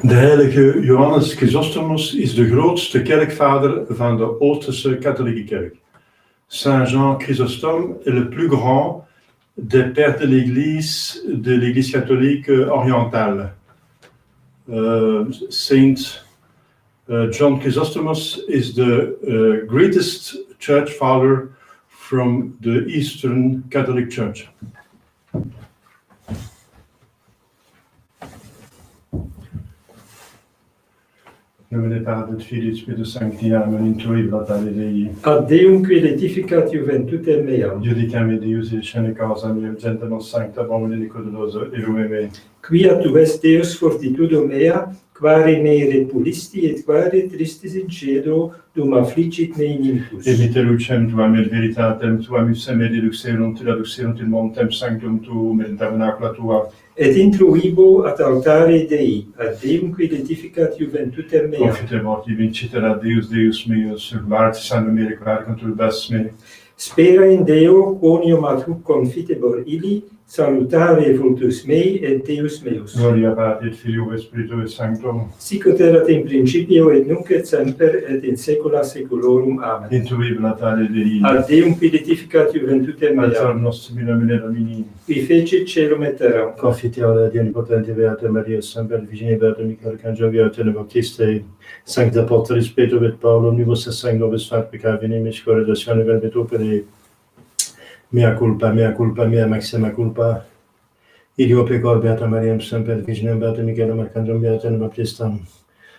De heilige Johannes Chrysostomus is de grootste kerkvader van de Oosterse katholieke kerk. Saint Jean Chrysostome est le plus grand des pères de l'Église catholique orientale. Saint John Chrysostomus is the greatest church father from the Eastern Catholic Church. Numele Patris, Filii, Spiritus Sancti, Amen, intuit latare Dei. Ad Deum qui edificat juventutem meam. Judicam Deus et scene causa mea, gente nos sancta bomine codosa, erume me. Quia tu est Deus fortitudo mea, quare me repulisti et quare tristis in cedo, dum affligit me inimicus. Evite lucem tuam et veritatem tuam usem et deduxerunt in montem sanctum tuum et tabernacula tua. Et intruibo ad altare Dei, ad Deum qui edificat juventutem mea. Confite morti vincitera Deus, Deus meus, martis anno me requarcum turbas me. Spera in Deo, quonium ad hoc confitebor illi, salutare vultus mei et Deus meus. Gloria Patri et Filio et Spiritus Sancto. Sic ut erat in principio et nunc et semper et in saecula saeculorum. Amen. Intuit latare Dei. Ad Deum qui edificat juventutem mea. Altar nostrum in nomine Domini. Qui fecit celum et terram. Confiteor Dei omnipotenti Beata Maria, semper Virgine Beata Michael Arcangelo Beata Baptiste, Sancta Portaris Petro et Paulo, omnibus et sanct nobis fat peccavinimis corredatione verbet opere, mea culpa, mea maxima culpa. Ideo pecor Beata Maria, semper Virgine Beata Michael Arcangelo Beata Baptiste,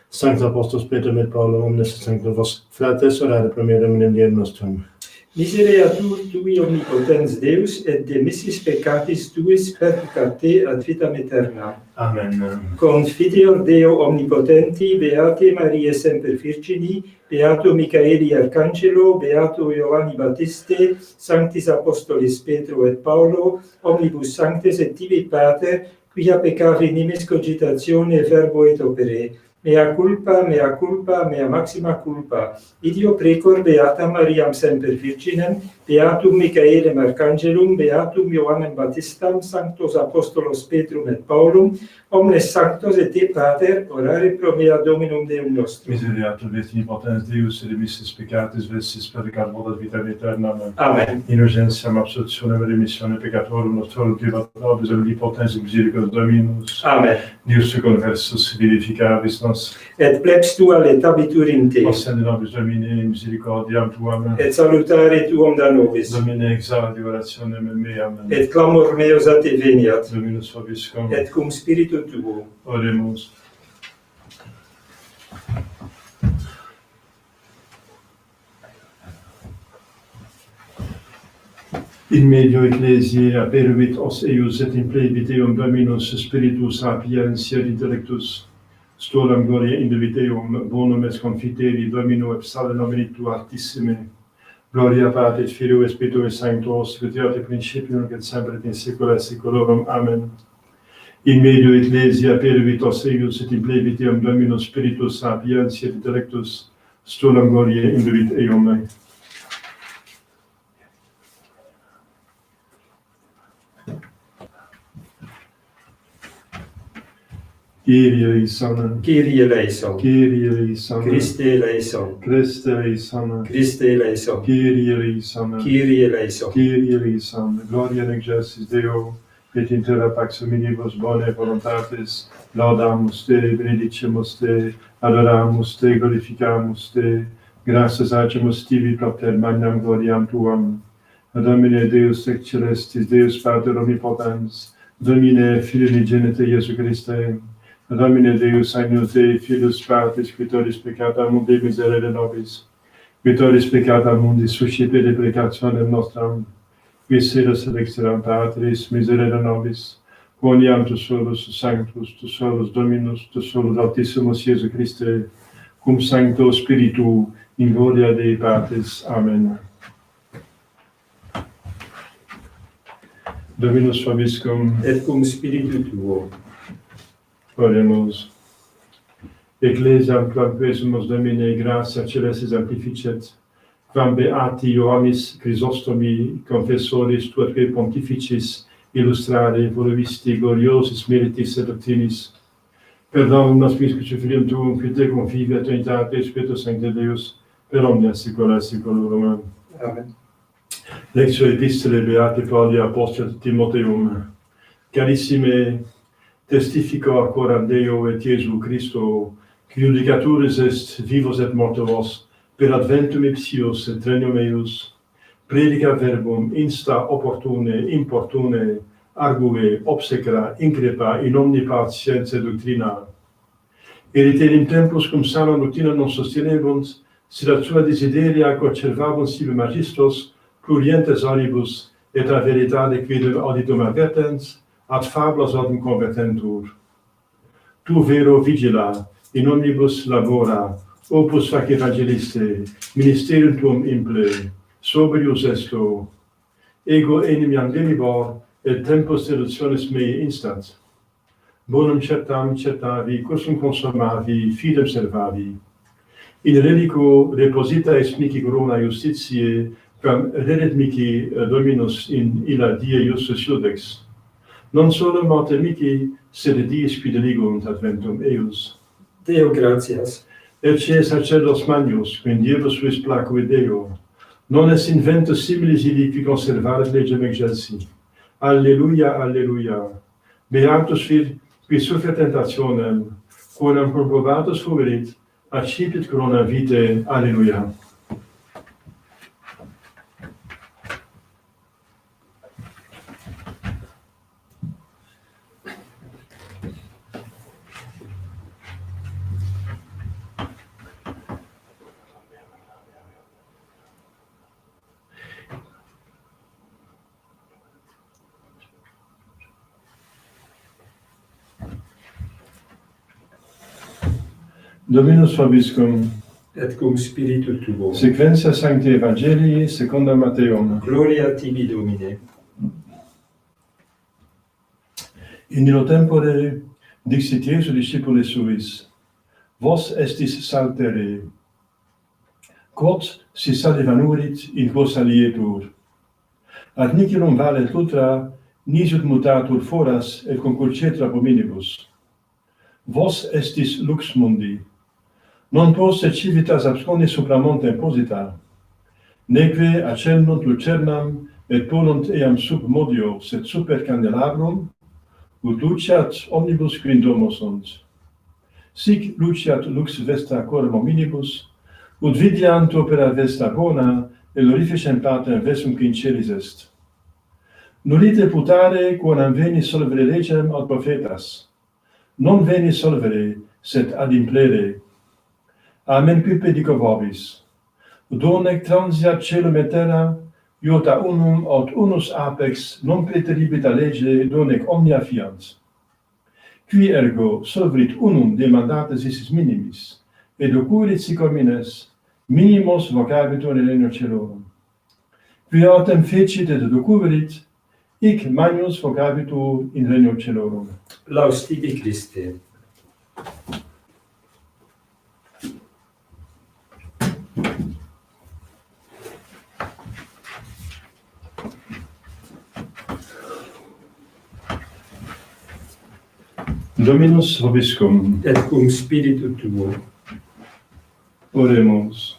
Sancta Apostolus Petro et Paulo, omnes sancta vos fratres orare pro mea Domine Dei nostrum. Misereatur tui omnipotens Deus, et demissis peccatis tuis perducat te ad vitam aeterna. Amen. Confiteor Deo omnipotenti, Beate Mariae semper Virgini, Beato Michaeli Arcangelo, Beato Ioanni Battiste, Sanctis Apostolis Petro et Paulo, omnibus sanctes et tibi Pater, quia peccavi nimis cogitatione, verbo et opere, mea culpa, mea maxima culpa. Idio precor beatam Mariam semper virginem, beatum Michaelem archangelum, beatum Ioannem Baptistam, sanctos apostolos Petrum et Paulum, omnes sanctos et te pater, orare pro mea Dominum Deum nostrum. Miseriatur Vestini potens Deus, et remissis peccatis vestis peccator vitam aeterna. Amen. Innocentiam absolutionem remissione peccatorum nostrorum privatabis omnipotens misericors Dominus. Amen. Deus te conversus vivificavis nos. Et plebs tua letabitur in te, Ascende nobis Domine misericordiam tuam. et salutare tuum da nobis, Domine exaudi orationem meam. et clamor meus a te veniat, Dominus vobiscum. et cum spiritu tuo. Oremus. In medio ecclesiae aperuit os eius et in plebit eum Dominus Spiritus sapientiae et intellectus. Stolam gloria induit eum, bonum es confiteri Domino et salve nomini tu altissime. Gloria Patri et Filio et Spiritui Sancto, sicut erat in principio nunc et semper et in saecula saeculorum. Amen. In medio ecclesiae aperuit os eius et in plebit eum Dominus Spiritus sapientiae et intellectus. Stolam gloria induit eum. Kyrie eleison, Kyrie eleison, Kyrie eleison, Christe eleison, Christe eleison, Christe eleison, Kyrie eleison, Kyrie eleison. Kyrie eleison, Gloria in excelsis Deo, et in terra pax hominibus bonae voluntatis, laudamus Te, benedicimus Te, adoramus Te, glorificamus Te, gratias agimus Tibi propter magnam gloriam Tuam. Domine Deus ex celestis, Deus Pater omnipotens, Domine Filii unigenite Iesu Christe, Domine Deus agnus Dei, Filius Patris, quitoris peccata mundi miserere nobis, quitoris peccata mundi suscipe deprecationem nostram, qui sedas electeram Patris, miserere nobis, quoniam tu solus sanctus, tu solus Dominus, tu solus Altissimus Iesu Christe, cum Sancto Spiritu, in gloria Dei Patris. Amen. Dominus vobiscum. Et cum spiritu tuo. Oremus. Ecclesiam quam quesumus Domine gratia celestis amplificet, quam beati Ioannis Chrysostomi confessoris tuaque pontificis illustrare voluisti gloriosis meritis et doctrinis. Perdonum nostris Filium tuum, qui te confivi Trinitate Spiritus Sancte Deus, per omnia saecula saeculorum. Amen. Lectio Epistolae Beati Pauli Apostoli Timotheum. Carissime, testifico coram Deo et Iesu Christo, qui judicaturis est vivos et mortuos, per adventum ipsius et regnum eius, predica verbum insta opportune, importune, argue, obsecra, increpa, in omni part scientia doctrina. Erite in tempus cum sana doctrina non sostenebunt, si la sua desideria conservabunt sibi magistros, plurientes oribus, et a veritate quid auditum avertens, ad fablas autem convertentur. Tu vero vigila, in omnibus labora, opus fac evangeliste, ministerium tuum imple, sobrius esto, ego enim iam venibor, et tempus seductionis mei instat. Bonum certam certavi, cursum consumavi, fidem servavi. In relico reposita est mihi corona justitiae, quam redet mihi Dominus in illa die justus judex. Non solum morte mihi, sed dies qui deligunt adventum eius. Deo gratias. Ecce sacerdos magnus, quin Dievus suis placui Deo. Non est inventus similis illi qui conservaret legem excelsi. Alleluia, alleluia. Beatus fil, qui suffert tentationem, quonam comprobatus fuerit, accipit corona vitae. Alleluia. Dominus vobiscum. Et cum spiritu tuo. Sequentia Sancti Evangelii secunda Matteum. Gloria tibi, Domine. In illo tempore dixit Iesu discipulis suis, vos estis saltere, quod si salivanurit in quos alietur. Ad nihilum valet ultra, nisut mutatur foras et concurcetur ab hominibus. Vos estis lux mundi. Non posse civitas abscondi supra montem posita, neque accendunt lucernam et polunt eam sub modio, sed super candelabrum, ut luciat omnibus qui in domo sunt. Sic luciat lux vesta coram hominibus, ut vidiant opera vesta bona, et glorificem Patrem vesum qui in celis est. Nolite putare quam veni solvere legem ad prophetas. Non veni solvere, sed ad implere. Amen quipe dico vobis. Donec transiat celum et terra, iota unum aut unus apex non preteribita lege donec omnia fiant. Qui ergo solverit unum de mandates isis minimis, et ocurit sic homines, minimos vocabitur in regnum caelorum. Qui autem fecit et ocurit, hic magnus vocabitur in regnum caelorum. Laus tibi Christe. Dominus vobiscum. Et cum spiritu tuo. Oremus.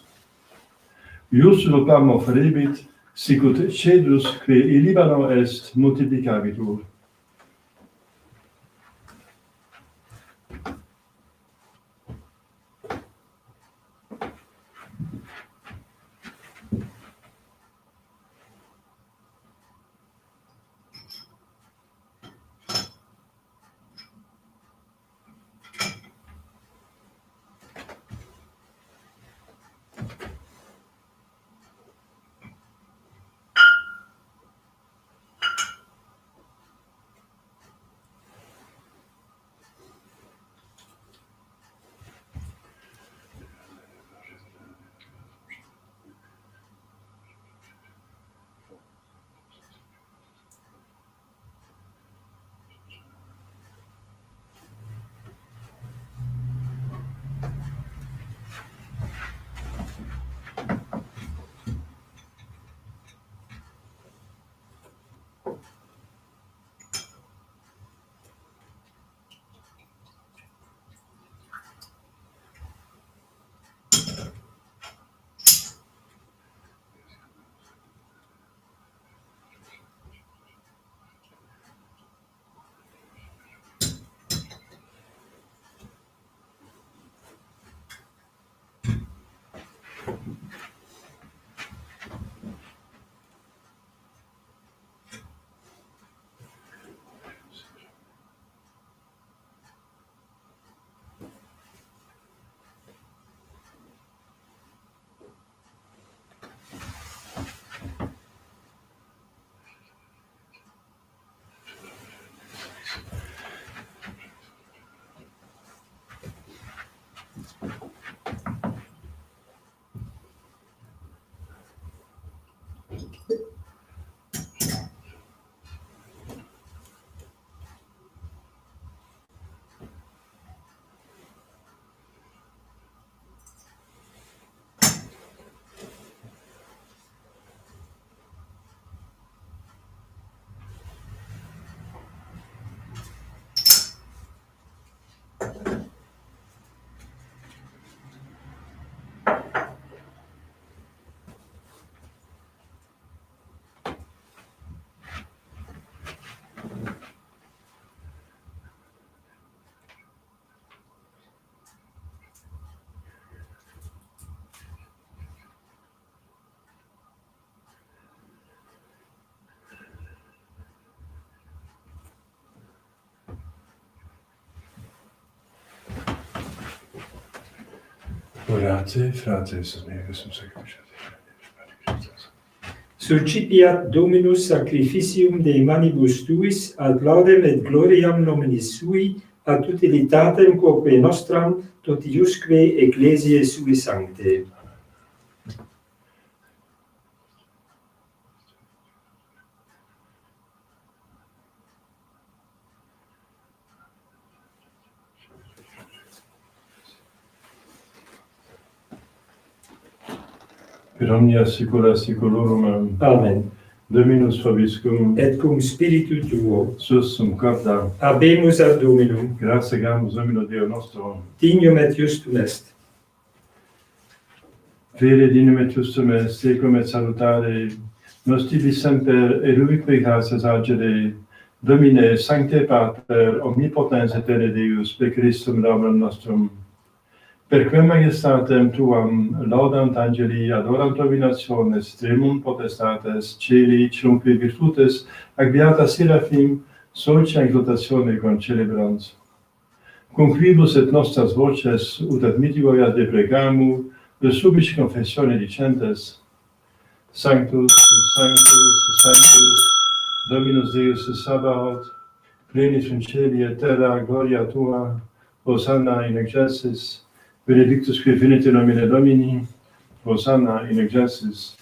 Ius lupam offerebit, sicut cedrus que in Libano est multiplicabitur. Orate, fratres meus, Sucipiat Dominus sacrificium de manibus tuis, ad laudem et gloriam nominis sui, ad utilitatem quoque nostram, totiusque ecclesiae sui sancte. per omnia saecula saeculorum. Amen. Dominus vobiscum, Et cum spiritu tuo, sussum corda, habemus ad Dominum, gratia gamus Domino Deo nostro, dignum et justum est. Fere dignum et justum est, secum et salutare, nos tibi semper eruique gratias agere, Domine, Sancte Pater, omnipotens etere Deus, per Christum Domum nostrum, per quem majestatem Tuam, laudant angeli, adorant dominationes, tremunt potestates, celi, cilumque virtutes, ac beata Seraphim, solcia exaltatione concelebrans. Conquibus et nostras voces, ut admittivoria deprecamu, de subic confessione dicentes, Sanctus, Sanctus, Sanctus, Dominus Deus Sabaoth, plenis in celi et terra gloria Tua, Hosanna in excelsis, benedictus qui venit in nomine Domini, Hosanna in excelsis.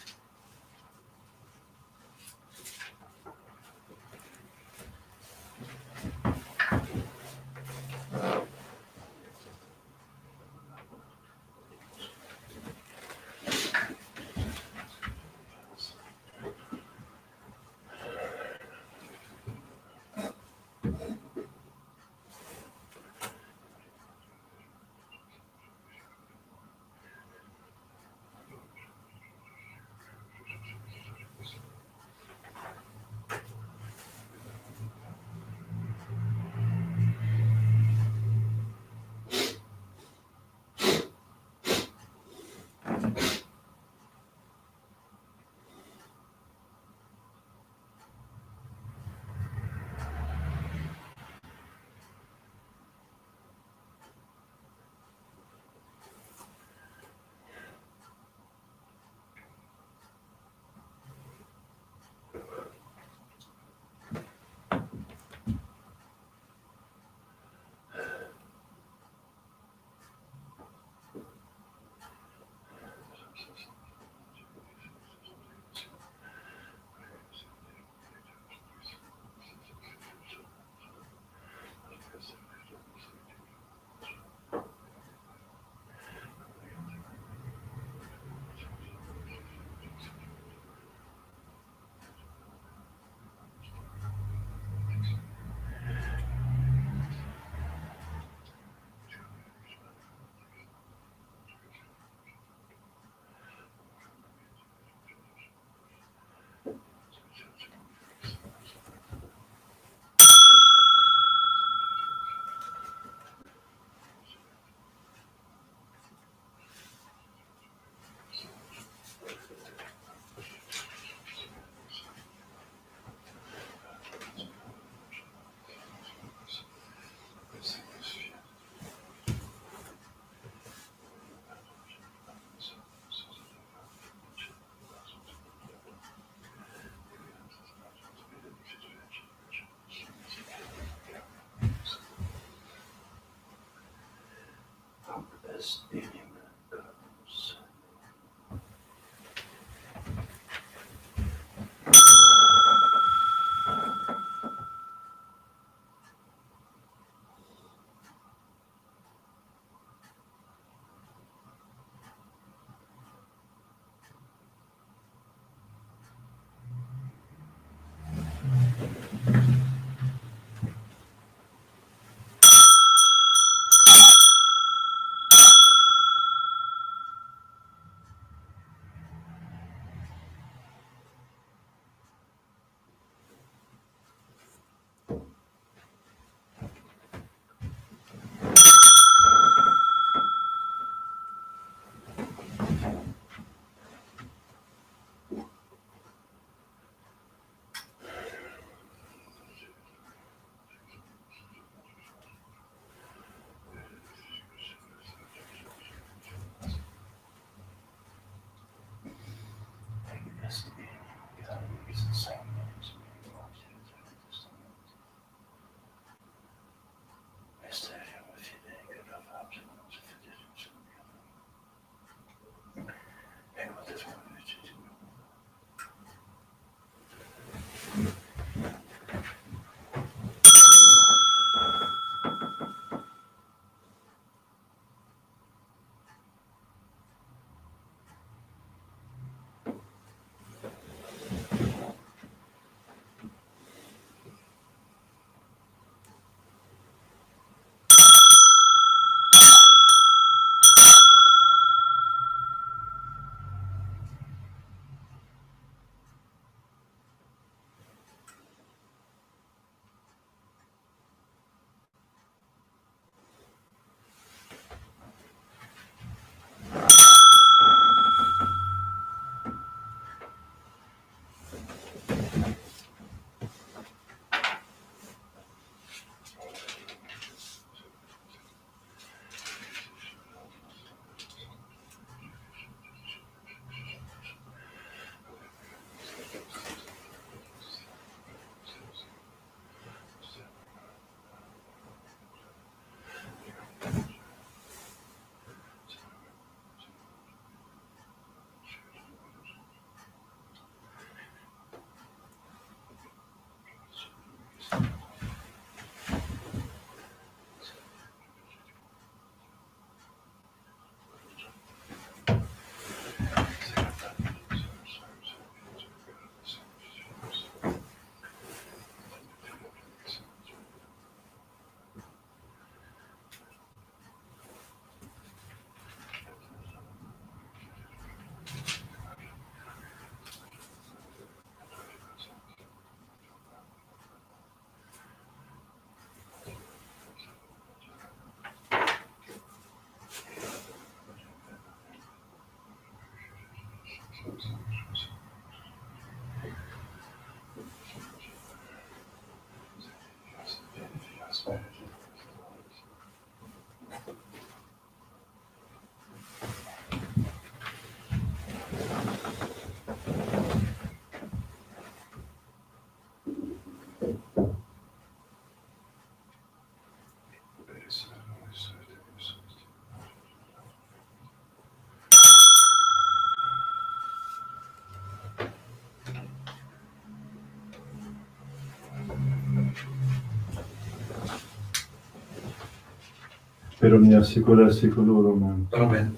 Per omnia secula seculorum. Amen.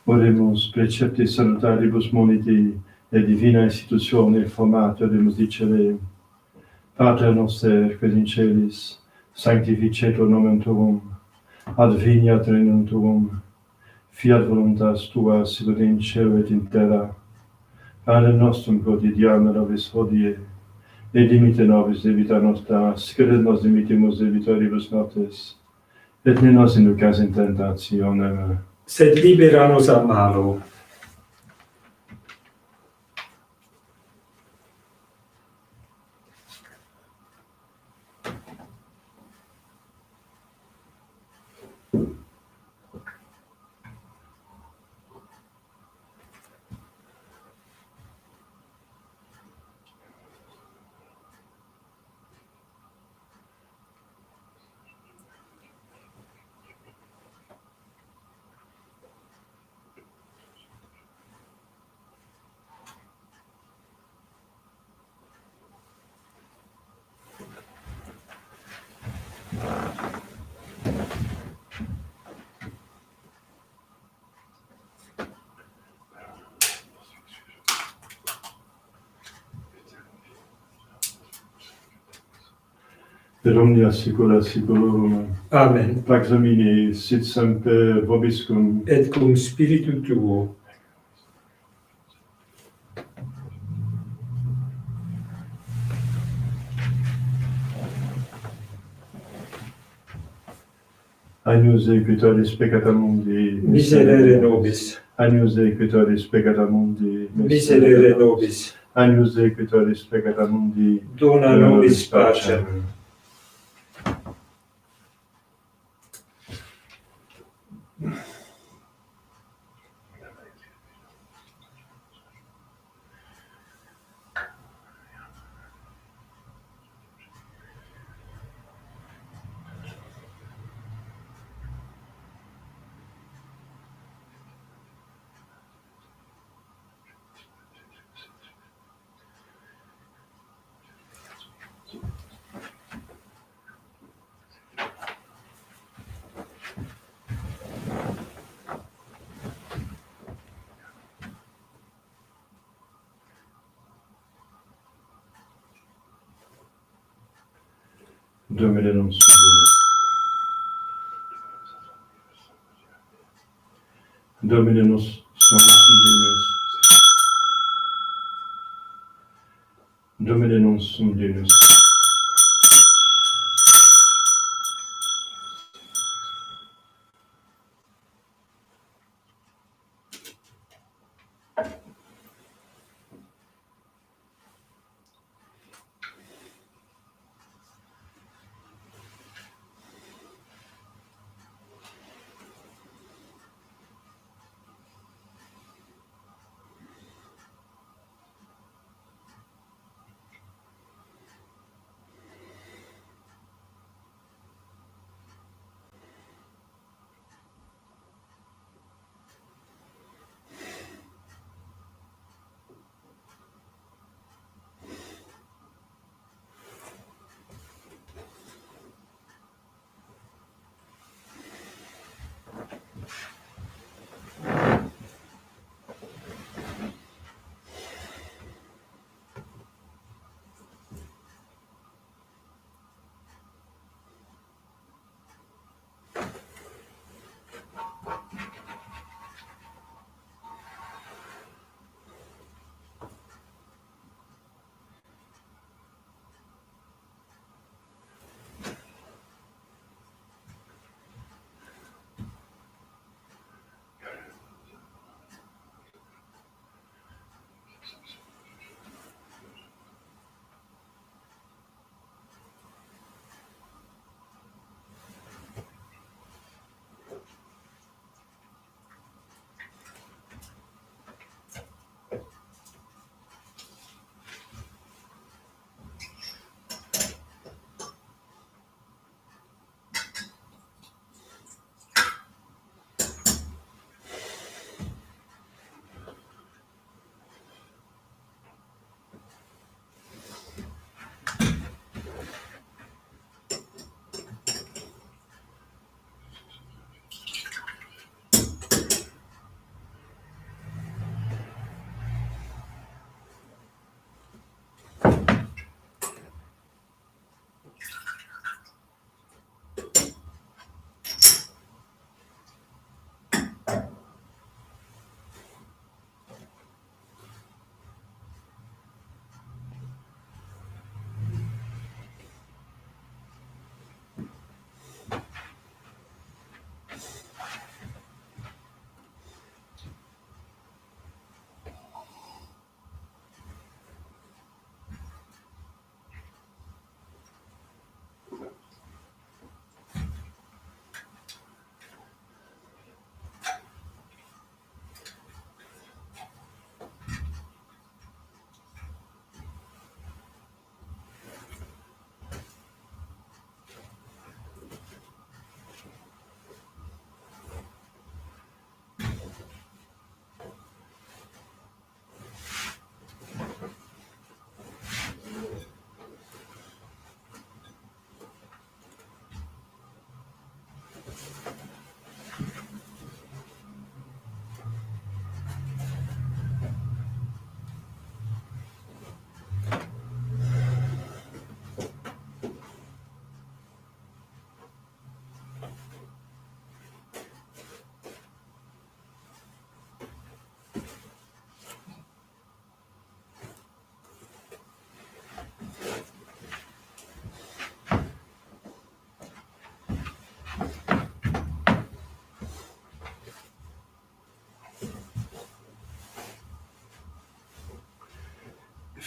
Oremus precepti salutaribus moniti et divina institutione formata demus dicere, Pater noster, quis in celis, sanctificetur nomen tuum, adveniat regnum tuum, fiat voluntas tua sicut in cielo et in terra. Panem nostrum quotidianum nobis hodie, et dimitte nobis debita nostra, sicut et nos dimittimus debitoribus nostris, et ne nos inducas in tentationem, Sed libera nos a malo. per omnia secula seculorum. Amen. Pax Domini, sit semper vobiscum, Et cum spiritu tuo. Agnus Dei qui tollis peccata mundi, Miserere nobis. Agnus Dei qui tollis peccata mundi, Miserere nobis. Agnus Dei qui tollis peccata mundi, Dona nobis pacem. Domine non Domine nos Domine non sum Deus.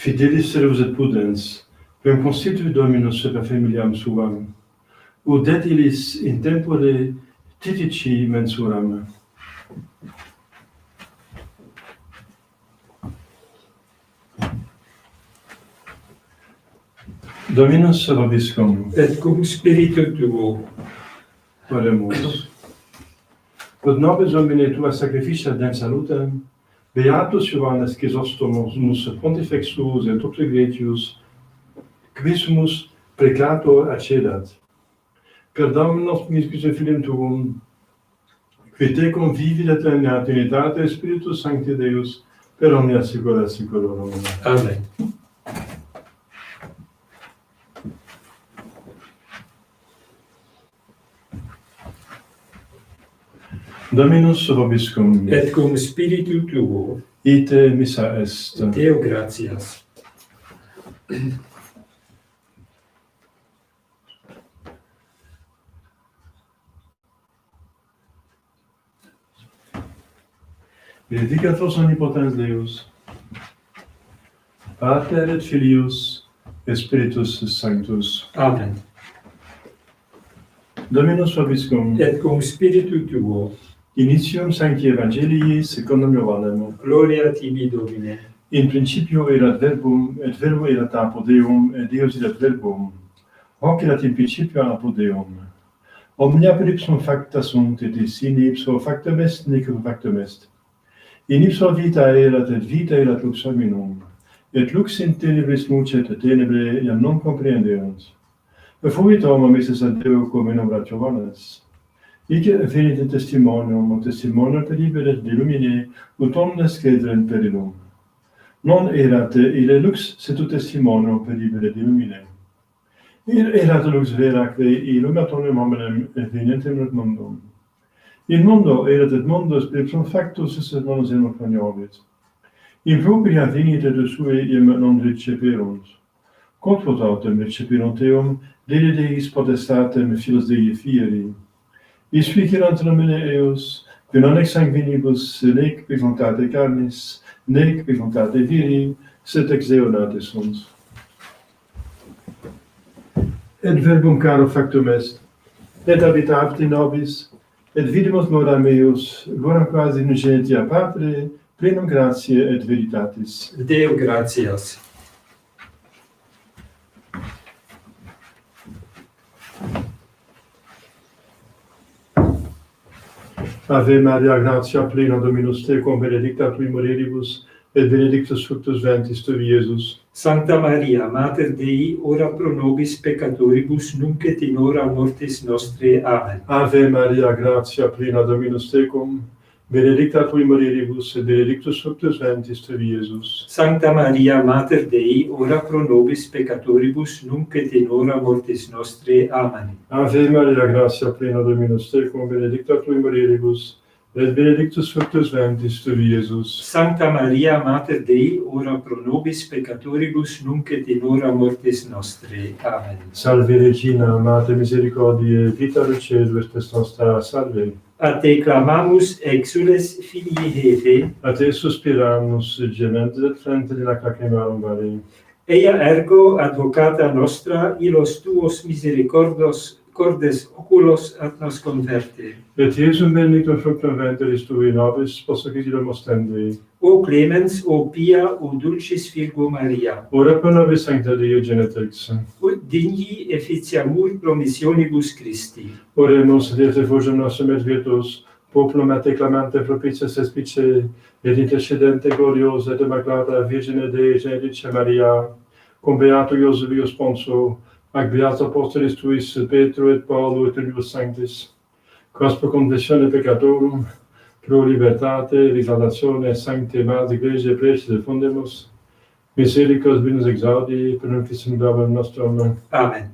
Fidelis servus et pudens, quem constitui Dominus super familiam suam, ut et illis in tempore titici mensuram. Dominus vobiscum. Et cum spiritu tuo. Oremus. Quod nobis Domine tua sacrificia dem salutem, beatus Ioannes Chrysostomus pontifexus et obsegretius, quisumus preclator accedat. Per Dominus miscus et Filium tuum, qui tecum vivit et regnat in unitate Spiritus Sancti Deus, per omnia saecula saeculorum. Amen. Dominus vobiscum. Et cum spiritu tuo. Ite missa est. Deo gratias. Benedicatus omnipotens Deus, Pater et Filius, et Spiritus Sanctus. Amen. Dominus vobiscum. Et cum spiritu tuo. Initium Sancti Evangelii secundum Ioannem. Gloria tibi, Domine. In principio erat verbum, et verbum erat apud Deum, et Deus erat verbum. Hoc erat in principio apud Deum. Omnia per ipsum facta sunt, et in ipso factum est, nec factum est. In ipso vita erat, et vita erat lux hominum. Et lux in tenebris lucet, et tenebrae iam non comprehendeunt. Fuit homo missus ad Deo cum in obrat Johannes. Ic venit in testimonium per libere et illumine, ut omnes credent per illum. Non erat ille lux, sed ut testimonium per libere et illumine. Erat lux veraque illuminationem hominum venientem in mundum. In mundo erat et mundus per ipsum factus et non enim cognovit. In propria venit et sui iam non receperunt. Quod autem receperunt eum, Dei Deis potestatem filos Dei fieri. Isficerant nomine eos, qui non ex sanguinibus, nec per voluntate carnis, nec per voluntate viri, sed ex Deo nate sunt. Et verbum caro factum est, et habitat in nobis, et vidimus modam eius, gloram quasi unigenitia Patre, plenum gratiae et veritatis. Deo gratias. Ave Maria, gratia plena Dominus tecum, benedicta tui mulieribus, et benedictus fructus ventris tui, Iesus. Sancta Maria, Mater Dei, ora pro nobis peccatoribus, nunc et in hora mortis nostrae. Amen. Ave Maria, gratia plena Dominus tecum, benedicta tui mulieribus, et benedictus fructus ventris tui, Iesus. Sancta Maria, Mater Dei, ora pro nobis peccatoribus, nunc et in hora mortis nostrae. Amen. Ave Maria, gratia plena Dominus tecum, benedicta tui mulieribus, et benedictus fructus ventris tui, Iesus. Sancta Maria, Mater Dei, ora pro nobis peccatoribus, nunc et in hora mortis nostrae. Amen. Salve Regina, Mater misericordiae, vita dulcedo et spes nostra, salve. A te clamamus, exules filii Heve, A te suspiramus, gementes et flente de lacrimarum vale. ea ergo advocata nostra, illos tuos misericordes oculos ad nos converte. Et Iesum benedictum fructum ventris tui, nobis possa Christum ostende. O clemens, o pia, o dulcis Virgo Maria, Ora pro nobis sancta Dei Genetrix. ut digni efficiamur promissionibus Christi. Oremus, Deus effugium nostrum et virtus, populum et acclamante propitias espice, et intercedente gloriosa et immaculata Virgine Dei Generice Maria, cum beato Iosebius Ponso, ac beato apostolis tuis Petro et Paulo et Unius Sanctis, quas pro confessione peccatorum, pro libertate, exaltatione sancte Mater Ecclesiae praeses fundemus, misericors benus exaudi, per nunquissim gravem nostrum. Amen.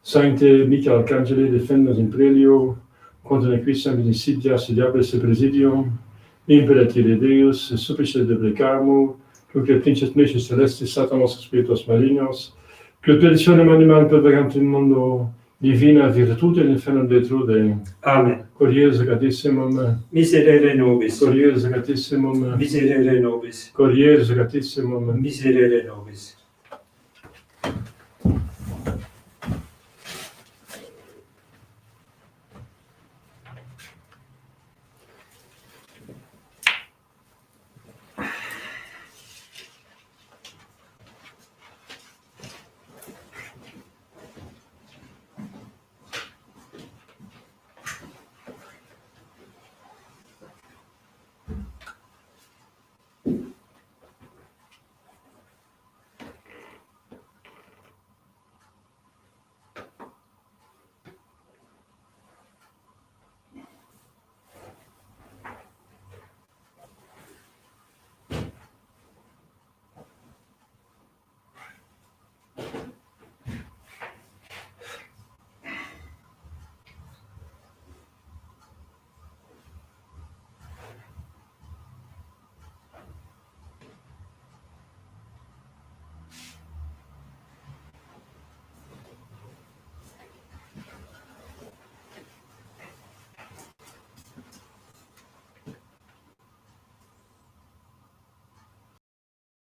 Sancte Michael Arcangeli, defendus in prelio, contra nequissam insidias diablis et presidium, imperatire Deus, supplice deprecamur, que princes meces celestis Satanos spiritus malignos, que perditionem animam pervagant in mundo, Divina virtute infernum detrude, Amen. Curieuse Catissimum, Miserere nobis. Curieuse Catissimum, Miserere nobis. Curieuse Catissimum, Miserere nobis.